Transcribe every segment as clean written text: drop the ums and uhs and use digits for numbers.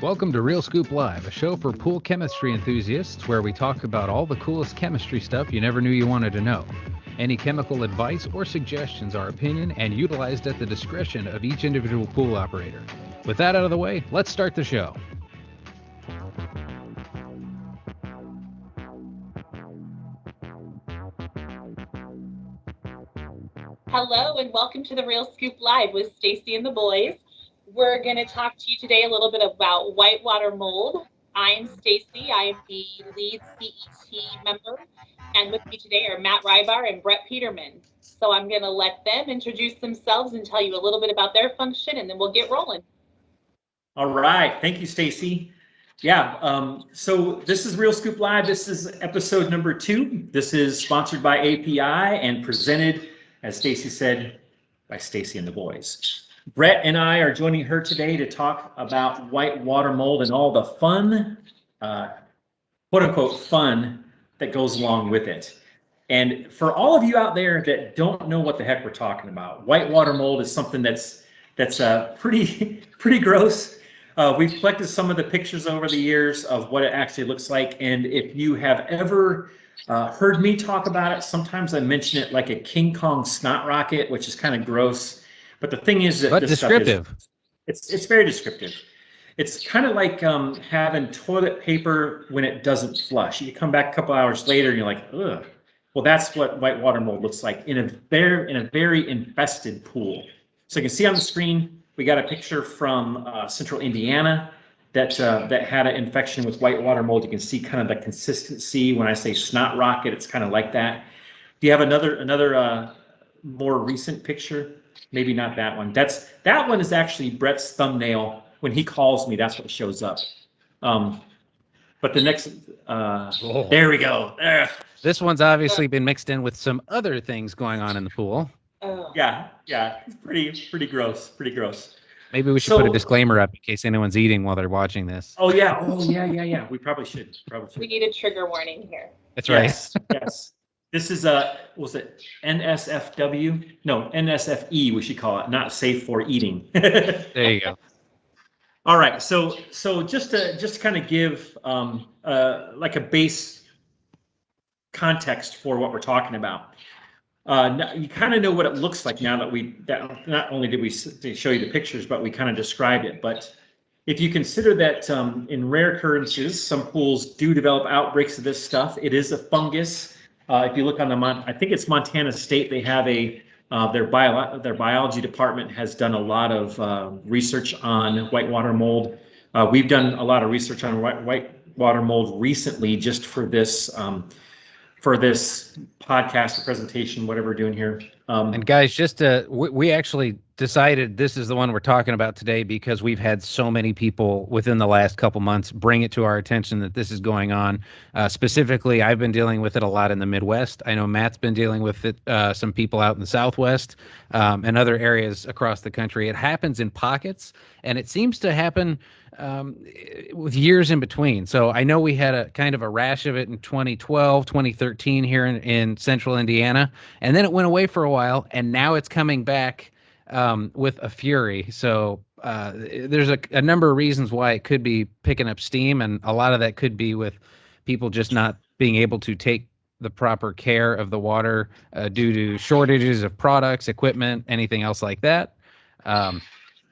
Welcome to Real Scoop Live, a show for pool chemistry enthusiasts where we talk about all the coolest chemistry stuff you never knew you wanted to know. Any chemical advice or suggestions are opinion and utilized at the discretion of each individual pool operator. With that out of the way, let's start the show. Hello and welcome to the Real Scoop Live with Stacee and Da Boyz. We're going to talk to you today a little bit about whitewater mold. I'm Stacee. I am the lead CET member. And with me today are Matt Rybar and Brett Peterman. So I'm going to let them introduce themselves and tell you a little bit about their function, and then we'll get rolling. All right. Thank you, Stacee. Yeah. So this is Real Scoop Live. This is episode number 2. This is sponsored by API and presented, as Stacee said, by Stacee and Da Boyz. Brett and I are joining her today to talk about whitewater mold and all the fun, quote unquote fun, that goes along with it. And for all of you out there that don't know what the heck we're talking about, whitewater mold is something that's pretty gross. We've collected some of the pictures over the years of what it actually looks like. And if you have ever heard me talk about it, sometimes I mention it like a King Kong snot rocket, which is kind of gross. But the thing is that But this descriptive. Stuff it's very descriptive. It's kind of like having toilet paper when it doesn't flush. You come back a couple hours later and you're like, ugh. Well, that's what whitewater mold looks like in a very infested pool. So you can see on the screen, we got a picture from central Indiana that had an infection with whitewater mold. You can see kind of the consistency. When I say snot rocket, it's kind of like that. Do you have another more recent picture? Maybe not that one. That one is actually Brett's thumbnail. When he calls me, that's what shows up. But the next, there we go. This one's obviously been mixed in with some other things going on in the pool. Yeah, it's pretty gross. Maybe we should put a disclaimer up in case anyone's eating while they're watching this. Oh yeah. We probably should. We need a trigger warning here. That's right. Yes. This is was it NSFW? No, NSFE we should call it, not safe for eating. There you go. All right, so just to kind of give like a base context for what we're talking about. You kind of know what it looks like now that not only did we show you the pictures, but we kind of described it. But if you consider that in rare occurrences, some pools do develop outbreaks of this stuff. It is a fungus. If you look on I think it's Montana State, they have their biology department has done a lot of research on whitewater mold. We've done a lot of research on whitewater mold recently, just for this podcast or presentation, whatever we're doing here. And guys, we actually decided this is the one we're talking about today because we've had so many people within the last couple months bring it to our attention that this is going on. Specifically, I've been dealing with it a lot in the Midwest. I know Matt's been dealing with it, some people out in the Southwest, and other areas across the country. It happens in pockets, and it seems to happen with years in between. So I know we had a kind of a rash of it in 2012, 2013 here in central Indiana, and then it went away for a while, and now it's coming back with a fury. So there's a number of reasons why it could be picking up steam, and a lot of that could be with people just not being able to take the proper care of the water due to shortages of products, equipment, anything else like that.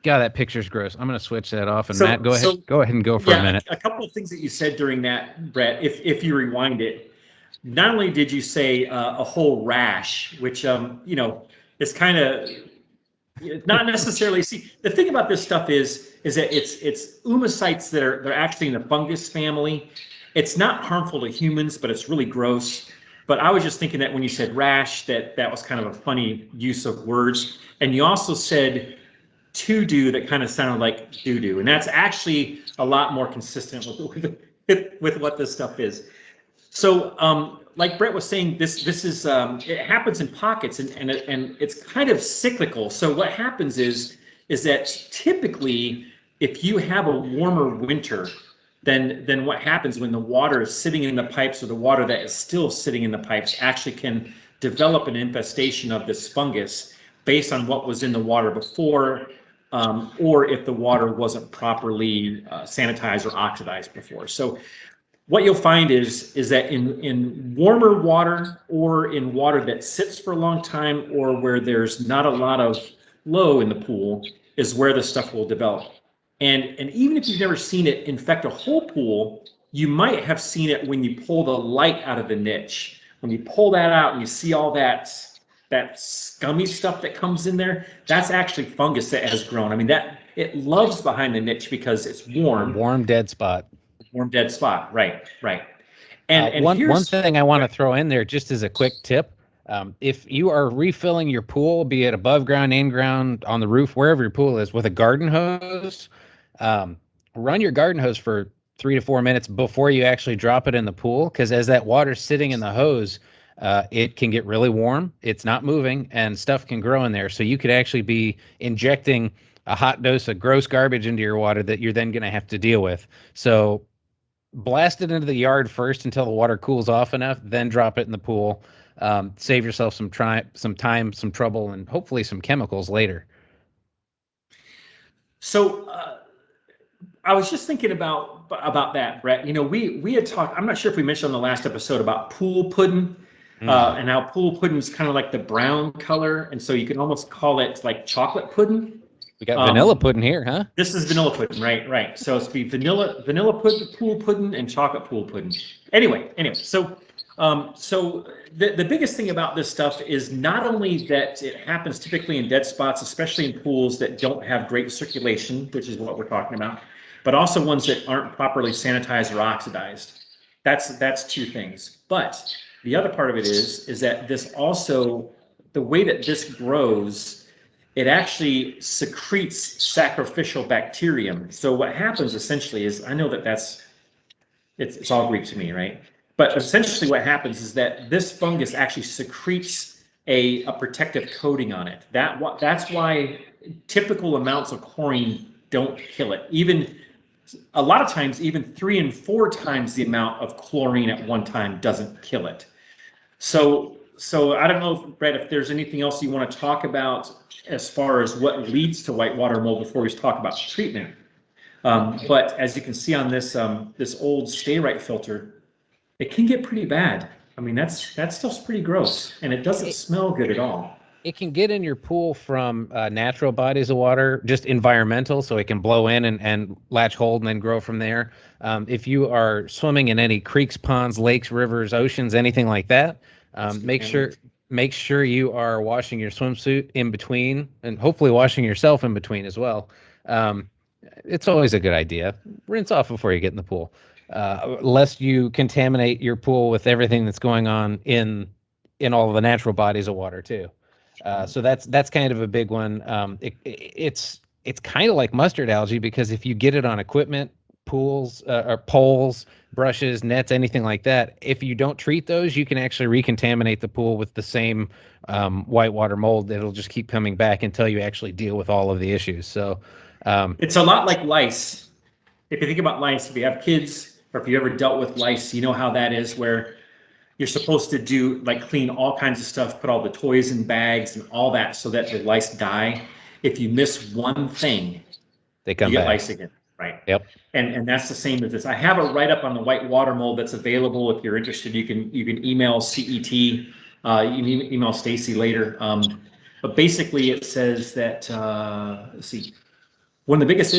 God, that picture's gross. I'm going to switch that off. And Matt, go ahead and go for a minute. A couple of things that you said during that, Brett, if you rewind it, not only did you say a whole rash, which, is kind of not necessarily, see, the thing about this stuff is that it's oomocytes they're actually in the fungus family. It's not harmful to humans, but it's really gross. But I was just thinking that when you said rash, that was kind of a funny use of words. And you also said to-do that kind of sounded like doo-doo. And that's actually a lot more consistent with what this stuff is. So like Brett was saying, this is it happens in pockets and it's kind of cyclical. So what happens is that typically if you have a warmer winter, then what happens when the water is sitting in the pipes, or the water that is still sitting in the pipes actually can develop an infestation of this fungus based on what was in the water before or if the water wasn't properly sanitized or oxidized before. So what you'll find is that in warmer water, or in water that sits for a long time, or where there's not a lot of flow in the pool, is where the stuff will develop. And even if you've never seen it infect a whole pool, you might have seen it when you pull the light out of the niche. When you pull that out and you see all that scummy stuff that comes in there, that's actually fungus that has grown. I mean, that it loves behind the niche because it's warm. Warm dead spot. Warm dead spot. Right. And one thing I want to throw in there, just as a quick tip, if you are refilling your pool, be it above ground, in ground, on the roof, wherever your pool is, with a garden hose, run your garden hose for 3 to 4 minutes before you actually drop it in the pool, because as that water's sitting in the hose, it can get really warm. It's not moving, and stuff can grow in there. So you could actually be injecting a hot dose of gross garbage into your water that you're then going to have to deal with. So blast it into the yard first until the water cools off enough, then drop it in the pool. Save yourself some time, some trouble, and hopefully some chemicals later. So I was just thinking about that, Brett. You know, we had talked, I'm not sure if we mentioned on the last episode about pool pudding, and how pool pudding is kind of like the brown color, and so you can almost call it like chocolate pudding. We got vanilla pudding here, huh? This is vanilla pudding, right. So it's be vanilla pudding, pool pudding, and chocolate pool pudding. Anyway, so the biggest thing about this stuff is not only that it happens typically in dead spots, especially in pools that don't have great circulation, which is what we're talking about, but also ones that aren't properly sanitized or oxidized. That's two things. But the other part of it is that this also, the way that this grows, it actually secretes sacrificial bacterium. So what happens essentially is, I know that it's all Greek to me, right? But essentially what happens is that this fungus actually secretes a protective coating on it. That's why typical amounts of chlorine don't kill it. Even a lot of times, even 3 and 4 times the amount of chlorine at one time doesn't kill it. So I don't know, Brett, if there's anything else you want to talk about as far as what leads to whitewater mold before we talk about treatment. But as you can see on this old Stay Right filter, it can get pretty bad. I mean, that stuff's pretty gross, and it doesn't smell good at all. It can get in your pool from natural bodies of water, just environmental, so it can blow in and latch hold and then grow from there. If you are swimming in any creeks, ponds, lakes, rivers, oceans, anything like that, make sure you are washing your swimsuit in between, and hopefully washing yourself in between as well. It's always a good idea. Rinse off before you get in the pool, lest you contaminate your pool with everything that's going on in all of the natural bodies of water too. So that's kind of a big one. It's kind of like mustard algae, because if you get it on equipment, pools, or poles, brushes, nets, anything like that, if you don't treat those, you can actually recontaminate the pool with the same whitewater mold. It'll just keep coming back until you actually deal with all of the issues. So it's a lot like lice. If you think about lice, if you have kids, or if you ever dealt with lice, you know how that is, where you're supposed to do, like, clean all kinds of stuff, put all the toys in bags and all that so that the lice die. If you miss one thing, they come you get back. lice again, right? Yep. And that's the same with this. I have a write-up on the white water mold that's available. If you're interested, you can email CET, you can email Stacey later. But basically it says that, let's see, one of the biggest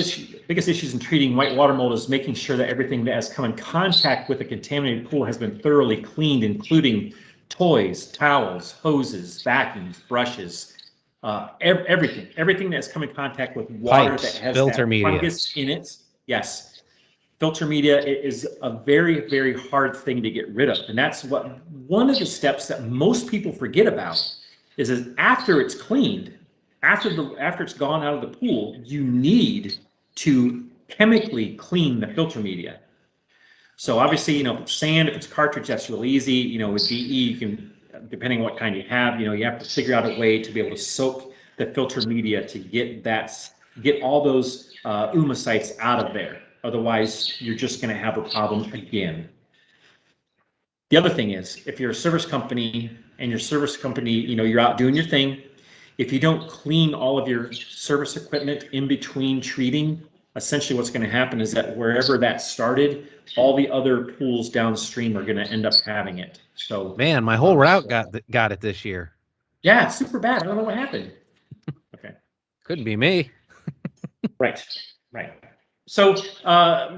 issues in treating white water mold is making sure that everything that has come in contact with a contaminated pool has been thoroughly cleaned, including toys, towels, hoses, vacuums, brushes, everything that has come in contact with water, Pipes, that has filter that media. fungus in it. Yes, filter media is a very, very hard thing to get rid of, and that's one of the steps that most people forget about is after it's cleaned. After it's gone out of the pool, you need to chemically clean the filter media. So obviously, sand, if it's cartridge, that's real easy. With DE, you can, depending on what kind you have, you have to figure out a way to be able to soak the filter media to get all those oomocytes out of there. Otherwise, you're just going to have a problem again. The other thing is, if you're a service company and your service company, you're out doing your thing, if you don't clean all of your service equipment in between treating, essentially what's going to happen is that wherever that started, all the other pools downstream are going to end up having it. So Man, my whole route got it this year. yeah, it's super bad. I don't know what happened. Okay. Couldn't be me. Right. So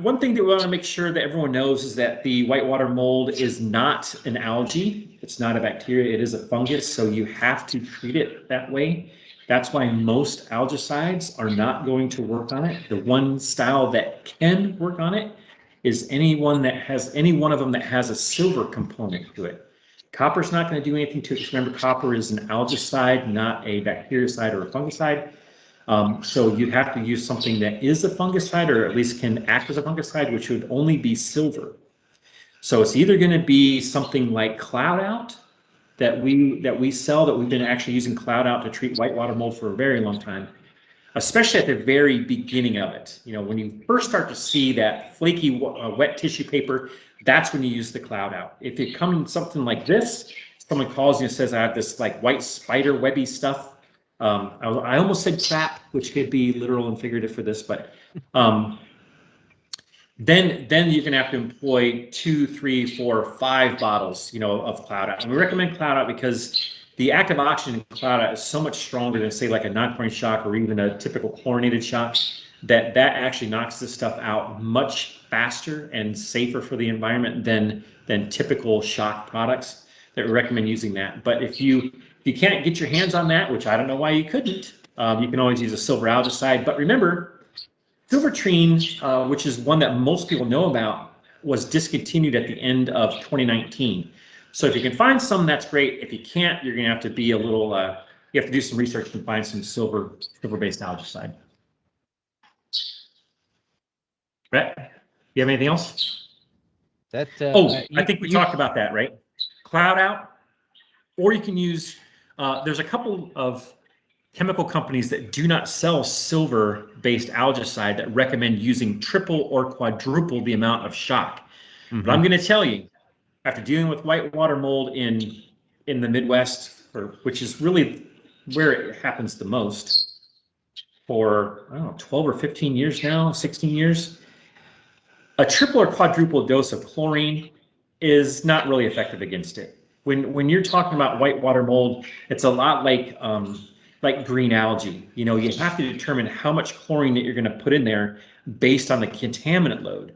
one thing that we want to make sure that everyone knows is that the whitewater mold is not an algae. It's not a bacteria. It is a fungus. So you have to treat it that way. That's why most algicides are not going to work on it. The one style that can work on it is any one of them that has a silver component to it. Copper's not going to do anything to it. Just remember, copper is an algicide, not a bactericide or a fungicide. So you'd have to use something that is a fungicide or at least can act as a fungicide, which would only be silver. So it's either going to be something like Cloud Out that we sell, that we've been actually using Cloud Out to treat whitewater mold for a very long time, especially at the very beginning of it. You know, when you first start to see that flaky wet tissue paper, that's when you use the Cloud Out. If it comes something like this, someone calls you and says, I have this like white spider webby stuff. I almost said crap, which could be literal and figurative for this, but then you're going to have to employ 2, 3, 4, 5 bottles, of Cloud Out. And we recommend Cloud Out because the active oxygen in Cloud Out is so much stronger than, say, like a non-chlorine shock or even a typical chlorinated shock, that actually knocks this stuff out much faster and safer for the environment than typical shock products. That we recommend using that. But if you can't get your hands on that, which I don't know why you couldn't, you can always use a silver algicide. But remember, Silvertrene, which is one that most people know about, was discontinued at the end of 2019. So if you can find some, that's great. If you can't, you're going to have to be a little, you have to do some research and find some silver-based algicide. Brett, you have anything else? That I think we talked about that, right? Cloud Out, or you can use, there's a couple of chemical companies that do not sell silver-based algicide that recommend using triple or quadruple the amount of shock. Mm-hmm. But I'm going to tell you, after dealing with whitewater mold in the Midwest, which is really where it happens the most, for, I don't know, 12 or 15 years now, 16 years, a triple or quadruple dose of chlorine is not really effective against it. When you're talking about whitewater mold, it's a lot like green algae. You have to determine how much chlorine that you're going to put in there based on the contaminant load,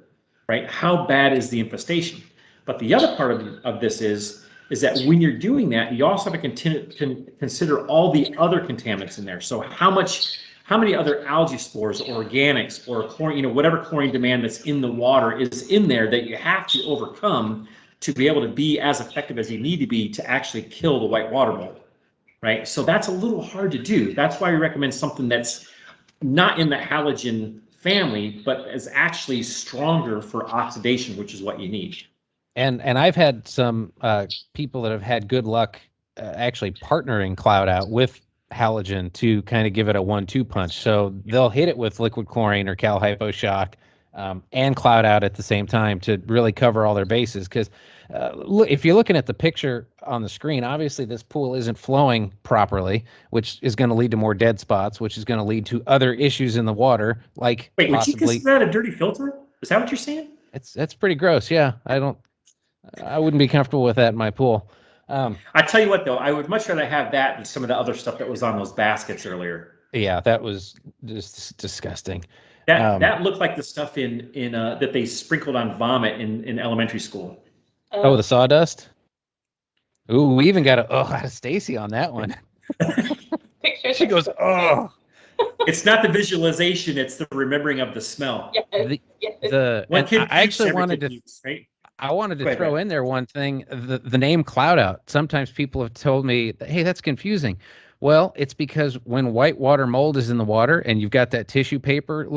right? How bad is the infestation? But the other part of this is that when you're doing that, you also have to consider all the other contaminants in there. So how many other algae spores, organics, or chlorine, whatever chlorine demand that's in the water is in there that you have to overcome to be able to be as effective as you need to be to actually kill the whitewater mold, right? So that's a little hard to do. That's why we recommend something that's not in the halogen family, but is actually stronger for oxidation, which is what you need. And I've had some people that have had good luck actually partnering Cloud Out with halogen to kind of give it a 1-2 punch. So they'll hit it with liquid chlorine or Cal Hypo Shock and Cloud Out at the same time to really cover all their bases. Because if you're looking at the picture on the screen, obviously this pool isn't flowing properly, which is going to lead to more dead spots, which is going to lead to other issues in the water, like Wait, possibly. Would you consider that a dirty filter? Is that what you're saying? That's pretty gross. Yeah, I wouldn't be comfortable with that in my pool. I tell you what, though, I would much rather have that than some of the other stuff that was on those baskets earlier. Yeah, that was just disgusting. That looked like the stuff in that they sprinkled on vomit in elementary school. Oh, the sawdust. Ooh, we even got out of Stacee on that one. She goes, oh. It's not the visualization; it's the remembering of the smell. I actually wanted to. Right? I wanted to throw in there one thing, the name Cloud Out. Sometimes people have told me, hey, that's confusing. Well, it's because when whitewater mold is in the water and you've got that tissue paper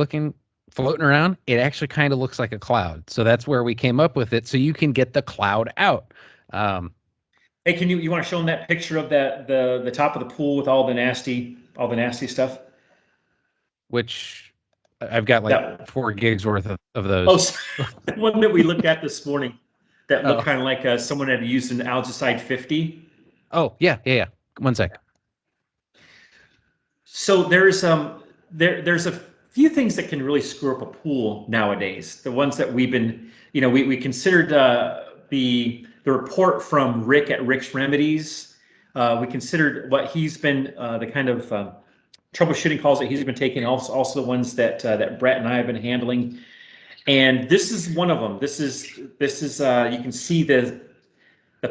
floating around, it actually kind of looks like a cloud. So that's where we came up with it. So you can get the cloud out. Hey, you want to show them that picture of the top of the pool with all the nasty stuff? Which I've got like 4 gigs worth of those. Oh, the one that we looked at this morning that looked kind of like someone had used an algicide 50. Oh, yeah. 1 sec. So there's a few things that can really screw up a pool nowadays. The ones that we've been, we considered the report from Rick at Rick's Remedies. We considered what he's been the kind of troubleshooting calls that he's been taking, also the ones that Brett and I have been handling. And this is one of them. This is you can see the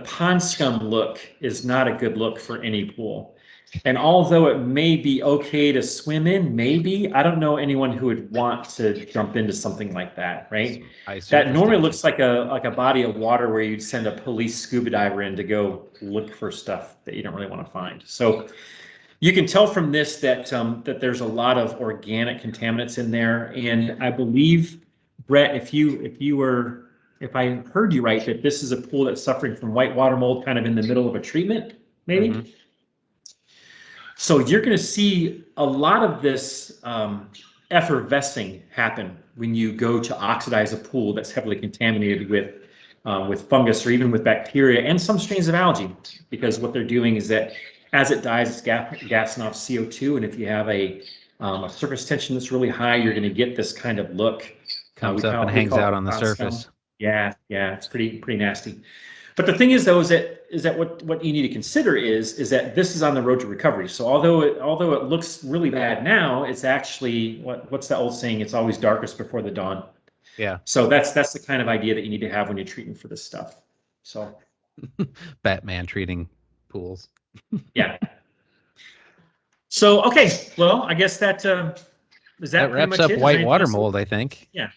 pond scum look is not a good look for any pool. And although it may be okay to swim in, maybe, I don't know anyone who would want to jump into something like that, right? That normally looks like a body of water where you'd send a police scuba diver in to go look for stuff that you don't really want to find. So you can tell from this that that there's a lot of organic contaminants in there. And I believe, Brett, if I heard you right, that this is a pool that's suffering from whitewater mold kind of in the middle of a treatment, maybe? Mm-hmm. So you're going to see a lot of this effervescing happen when you go to oxidize a pool that's heavily contaminated with fungus or even with bacteria and some strains of algae, because what they're doing is that as it dies, it's gassing off CO2, and if you have a surface tension that's really high, you're going to get this kind of look. Comes up and hangs out on the surface. Yeah, it's pretty nasty. But the thing is, though, is that what you need to consider is that this is on the road to recovery. So although it looks really bad now, it's actually what's the old saying? It's always darkest before the dawn. Yeah. So that's the kind of idea that you need to have when you're treating for this stuff. So Batman treating pools. Yeah. So okay, well, I guess that wraps up whitewater mold, I think. Yeah.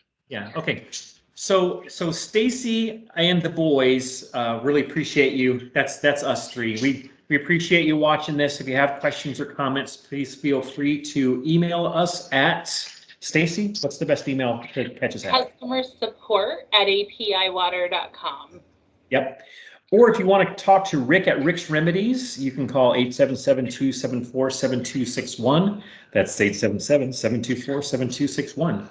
Okay. So Stacee and the boys, really appreciate you. That's us three. We appreciate you watching this. If you have questions or comments, please feel free to email us at Stacee. What's the best email to catch us at? customersupport@apiwater.com. Yep. Or if you want to talk to Rick at Rick's Remedies, you can call 877-274-7261. That's 877-724-7261.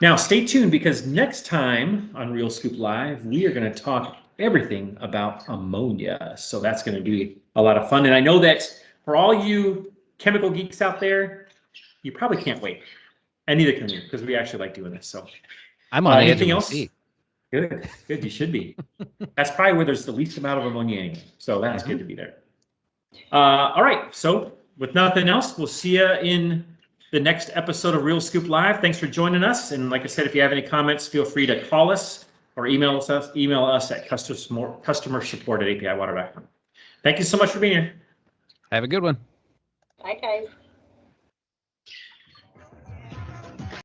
Now, stay tuned, because next time on Real Scoop Live, we are going to talk everything about ammonia. So that's going to be a lot of fun. And I know that for all you chemical geeks out there, you probably can't wait. And neither can we, because we actually like doing this. So I'm on anything edge of my else? seat. Good. You should be. That's probably where there's the least amount of ammonia anyway. So that's good to be there. All right. So with nothing else, we'll see you in the next episode of Real Scoop Live. Thanks for joining us. And like I said, if you have any comments, feel free to call us or email us at customersupport@apiwater.com. Thank you so much for being here. Have a good one. Bye, guys.